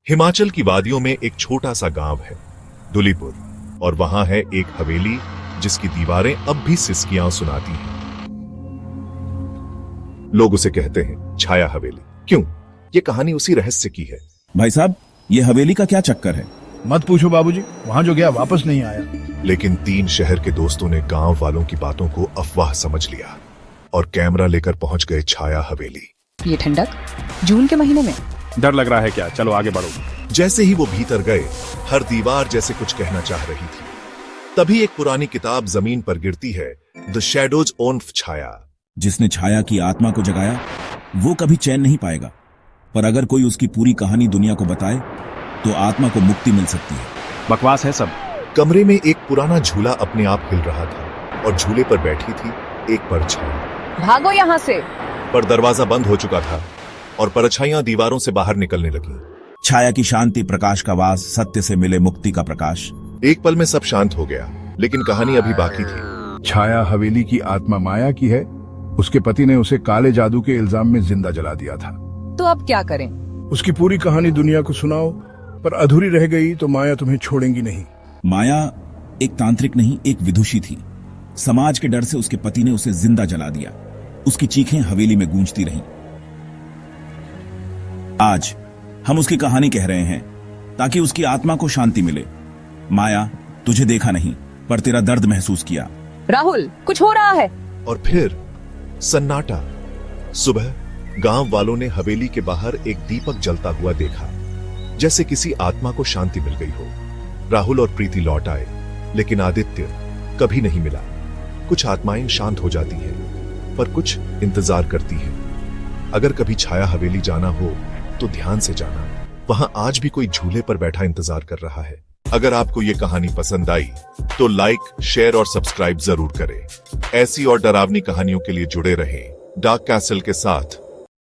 हिमाचल की वादियों में एक छोटा सा गांव है, धुलीपुर, और वहां है एक हवेली जिसकी दीवारें अब भी सिसकियां सुनाती हैं। लोग उसे कहते हैं छाया हवेली। क्यों? ये कहानी उसी रहस्य की है। भाई साहब, ये हवेली का क्या चक्कर है? मत पूछो बाबूजी, वहां जो गया वापस नहीं आया। लेकिन 3 शहर के दोस्तों ने गांव वालों की बातों को अफवाह समझ लिया और कैमरा लेकर पहुंच गए छाया हवेली। ये ठंडक जून के महीने में। डर लग रहा है क्या? चलो आगे बढ़ो। जैसे ही वो भीतर गए, हर दीवार जैसे कुछ कहना चाह रही थी। तभी एक पुरानी किताब जमीन पर गिरती है। द शैडोज ओन छाया। जिसने छाया की आत्मा को जगाया वो कभी चैन नहीं पाएगा, पर अगर कोई उसकी पूरी कहानी दुनिया को बताए तो आत्मा को मुक्ति मिल सकती है। बकवास है सब। कमरे में एक पुराना झूला अपने आप हिल रहा था और झूले पर बैठी थी एक परछाई। भागो यहाँ से। पर दरवाजा बंद हो चुका था और परछाइयां दीवारों से बाहर निकलने लगी। छाया की शांति, प्रकाश का वास, सत्य से मिले मुक्ति का प्रकाश। एक पल में सब शांत हो गया, लेकिन कहानी अभी बाकी थी। छाया हवेली की आत्मा माया की है। उसके पति ने उसे काले जादू के इल्जाम में जिंदा जला दिया था। तो अब क्या करें? उसकी पूरी कहानी दुनिया को सुनाओ, पर अधूरी रह गई तो माया तुम्हें छोड़ेंगी नहीं। माया एक तांत्रिक नहीं, एक विदुषी थी। समाज के डर से उसके पति ने उसे जिंदा जला दिया। उसकी चीखें हवेली में गूंजती रहीं। आज हम उसकी कहानी कह रहे हैं ताकि उसकी आत्मा को शांति मिले। माया, तुझे देखा नहीं, पर तेरा दर्द महसूस किया। राहुल, कुछ हो रहा है। और फिर सन्नाटा। सुबह गांव वालों ने हवेली के बाहर एक दीपक जलता हुआ देखा, जैसे किसी आत्मा को शांति मिल गई हो। राहुल और प्रीति लौट आए, लेकिन आदित्य कभी नहीं मिला। कुछ आत्माएं शांत हो जाती हैं, पर कुछ इंतजार करती हैं। अगर कभी छाया हवेली जाना हो तो ध्यान से जाना, वहां आज भी कोई झूले पर बैठा इंतजार कर रहा है। अगर आपको ये कहानी पसंद आई तो लाइक, शेयर और सब्सक्राइब जरूर करें। ऐसी और डरावनी कहानियों के लिए जुड़े रहें डार्क कैसल के साथ।